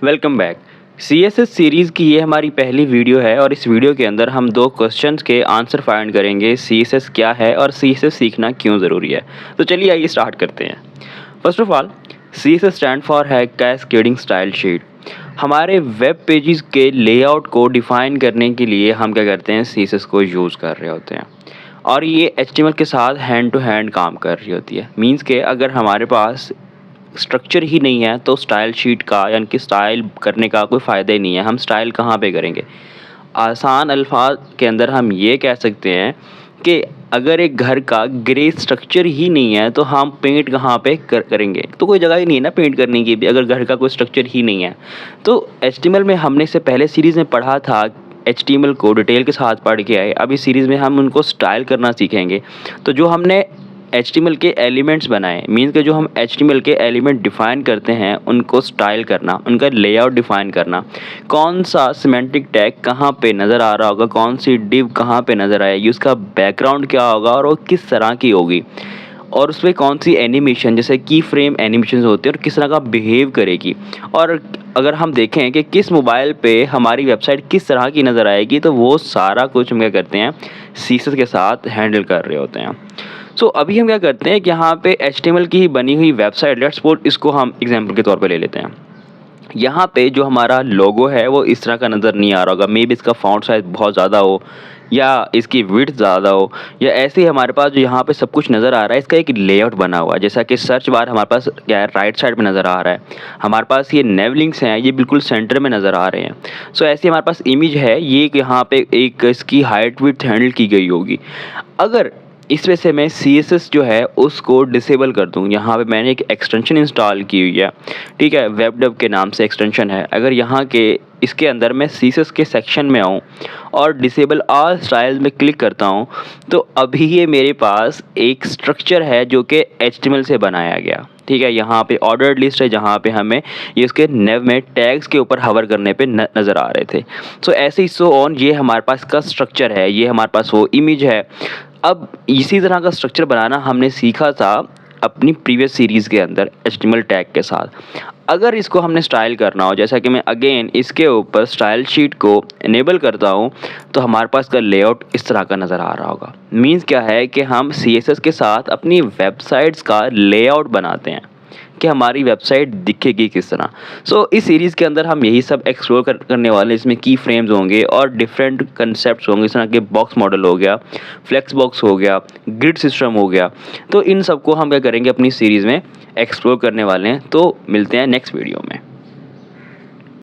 Welcome back. CSS series की ये हमारी पहली वीडियो है और इस वीडियो के अंदर हम 2 क्वेश्चंस के आंसर फाइंड करेंगे। CSS क्या है और CSS सीखना क्यों ज़रूरी है। तो चलिए आइए स्टार्ट करते हैं। First of all, CSS stand for है कैस्केडिंग स्टाइल शीट। हमारे वेब पेजेस के लेआउट को डिफ़ाइन करने के लिए हम क्या करते हैं, CSS को यूज़ कर रहे होते हैं और ये HTML के साथ हैंड टू हैंड काम कर रही होती है। मीन्स के अगर हमारे पास स्ट्रक्चर ही नहीं है तो स्टाइल शीट का यानी कि स्टाइल करने का कोई फ़ायदा ही नहीं है। हम स्टाइल कहाँ पे करेंगे? आसान अल्फाज के अंदर हम ये कह सकते हैं कि अगर एक घर का ग्रे स्ट्रक्चर ही नहीं है तो हम पेंट कहाँ पे करेंगे? तो कोई जगह ही नहीं है ना पेंट करने की भी, अगर घर का कोई स्ट्रक्चर ही नहीं है। तो HTML में हमने इससे पहले सीरीज़ में पढ़ा था, HTML को डिटेल के साथ पढ़ के आए। अब इस सीरीज़ में हम उनको स्टाइल करना सीखेंगे। तो जो हमने HTML के एलिमेंट्स बनाए, मीन्स के जो हम HTML के एलिमेंट डिफ़ाइन करते हैं उनको स्टाइल करना, उनका लेआउट डिफ़ाइन करना, कौन सा सिमेंटिक टैग कहाँ पे नज़र आ रहा होगा, कौन सी डिव कहाँ पे नज़र आएगी, उसका बैकग्राउंड क्या होगा और वो किस तरह की होगी, और उसमें कौन सी एनिमेशन जैसे की फ्रेम एनिमेशन होते हैं और किस तरह का बिहेव करेगी। और अगर हम देखें कि किस मोबाइल पे हमारी वेबसाइट किस तरह की नज़र आएगी, तो वो सारा कुछ हम क्या करते हैं, CSS के साथ हैंडल कर रहे होते हैं। सो अभी हम क्या करते हैं कि यहाँ पे HTML की ही बनी हुई वेबसाइट, लेट्स सपोज इसको हम एग्जांपल के तौर पे ले लेते हैं। यहाँ पे जो हमारा लोगो है वो इस तरह का नज़र नहीं आ रहा होगा, मे बी इसका फॉन्ट साइज बहुत ज़्यादा हो या इसकी विड्थ ज़्यादा हो, या ऐसे ही हमारे पास जो यहाँ पे सब कुछ नज़र आ रहा है इसका एक लेआउट बना हुआ है। जैसा कि सर्च बार हमारे पास क्या है, राइट साइड में नज़र आ रहा है, हमारे पास ये नेव लिंक्स हैं, ये बिल्कुल सेंटर में नज़र आ रहे हैं। सो ऐसे हमारे पास इमेज है, ये यहाँ पे एक इसकी हाइट विड्थ हैंडल की गई होगी। अगर इस वजह से मैं CSS जो है उसको डिसेबल कर दूँ, यहाँ पे मैंने एक एक्सटेंशन इंस्टॉल की हुई है, ठीक है, वेबडेव के नाम से एक्सटेंशन है। अगर यहाँ के इसके अंदर मैं CSS के सेक्शन में आऊँ और डिसेबल ऑल स्टाइल में क्लिक करता हूँ, तो अभी ये मेरे पास एक स्ट्रक्चर है जो कि HTML से बनाया गया, ठीक है। यहाँ पे ऑर्डर्ड लिस्ट है जहाँ पे हमें ये उसके नेव में टैग्स के ऊपर हवर करने पे नज़र आ रहे थे। सो ऐसे ही सो ऑन, ये हमारे पास का स्ट्रक्चर है, ये हमारे पास वो इमेज है। अब इसी तरह का स्ट्रक्चर बनाना हमने सीखा था अपनी प्रीवियस सीरीज़ के अंदर HTML टैग के साथ। अगर इसको हमने स्टाइल करना हो, जैसा कि मैं अगेन इसके ऊपर स्टाइल शीट को इनेबल करता हूँ, तो हमारे पास का लेआउट इस तरह का नज़र आ रहा होगा। मीन्स क्या है कि हम CSS के साथ अपनी वेबसाइट्स का लेआउट बनाते हैं कि हमारी वेबसाइट दिखेगी किस तरह। सो इस सीरीज़ के अंदर हम यही सब एक्सप्लोर करने वाले हैं। इसमें की फ्रेम्स होंगे और डिफरेंट कंसेप्ट्स होंगे, इस तरह के बॉक्स मॉडल हो गया, फ्लेक्स बॉक्स हो गया, ग्रिड सिस्टम हो गया। तो इन सबको हम क्या करेंगे, अपनी सीरीज़ में एक्सप्लोर करने वाले हैं। तो मिलते हैं नेक्स्ट वीडियो में।